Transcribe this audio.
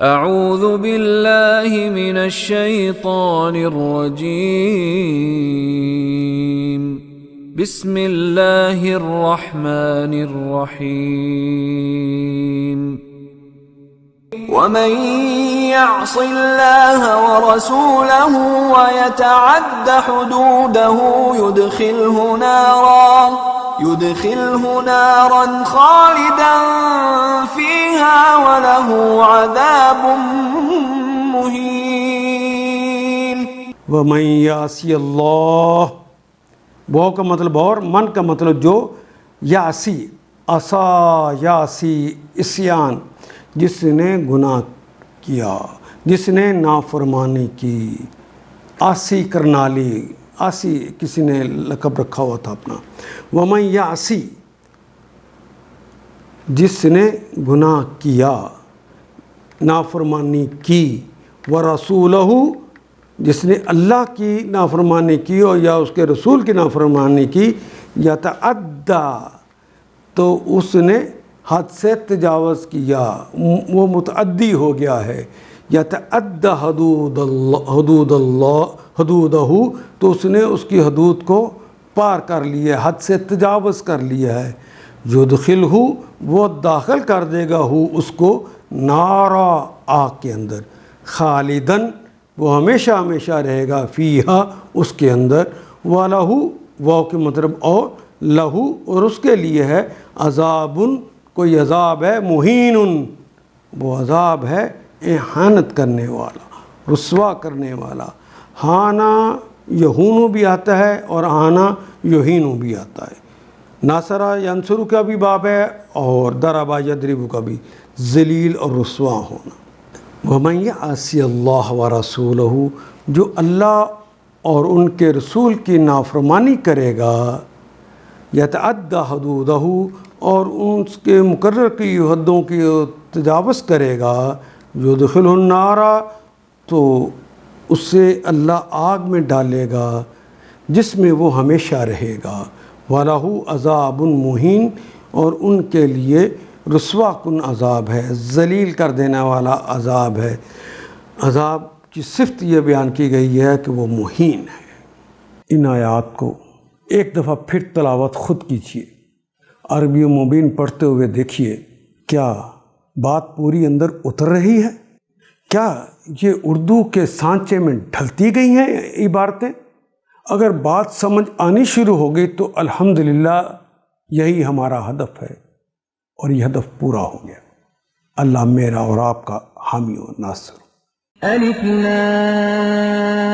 اعوذ باللہ من الشیطان الرجیم بسم اللہ الرحمن الرحیم ومن يعص الله ورسوله ويتعد حدوده يدخله نارا خالدا فيها وله عذاب مهين. ومن يعص اللہ، وہ کا مطلب اور، من کا مطلب جو، یاسی عصا یاسی عصیان، جس نے گناہ کیا، جس نے نافرمانی کی، آسی کرنالی، آسی کسی نے لقب رکھا ہوا تھا اپنا. ومن یعصی، جس نے گناہ کیا، نافرمانی کی، ورسولہ، جس نے اللہ کی نافرمانی کی اور یا اس کے رسول کی نافرمانی کی، یتعدی، تو اس نے حد سے تجاوز کیا، وہ متعدی ہو گیا ہے. یتعدی حدودہ، تو اس نے اس کی حدود کو پار کر لیا، حد سے تجاوز کر لیا ہے. یدخلہ، وہ داخل کر دے گا اس کو، نارا، آگ کے اندر، خالدن، وہ ہمیشہ ہمیشہ رہے گا، فیہا، اس کے اندر، وَلَہُ، وہ کے مطلب اور، لہو، اور اس کے لیے ہے، عذاب، کوئی عذاب ہے، مہین، وہ عذاب ہے احانت کرنے والا، رسوا کرنے والا. ہانا یہونو بھی آتا ہے اور آنا یہینو بھی آتا ہے. ناصرہ ینصرو کا بھی باب ہے اور ضربا یضرب کا بھی، ذلیل اور رسوا ہونا. ومن یعص اللہ ورسولہ، جو اللہ اور ان کے رسول کی نافرمانی کرے گا، یتعدی حدودہ، اور اس کے مقرر کی حدوں کی تجاوز کرے گا، یدخلہ النار، تو اس سے اللہ آگ میں ڈالے گا جس میں وہ ہمیشہ رہے گا. وَلَهُ عذاب مہین، اور ان کے لیے رسوا کن عذاب ہے، ذلیل کر دینے والا عذاب ہے. عذاب کی صفت یہ بیان کی گئی ہے کہ وہ مہین ہے. ان آیات کو ایک دفعہ پھر تلاوت خود کیجیے، عربی و مبین پڑھتے ہوئے دیکھیے، کیا بات پوری اندر اتر رہی ہے؟ کیا یہ اردو کے سانچے میں ڈھلتی گئی ہیں عبارتیں؟ اگر بات سمجھ آنی شروع ہو گئی تو الحمدللہ یہی ہمارا ہدف ہے، اور یہ ہدف پورا ہو گیا. اللہ میرا اور آپ کا حامی و ناصر. الف لام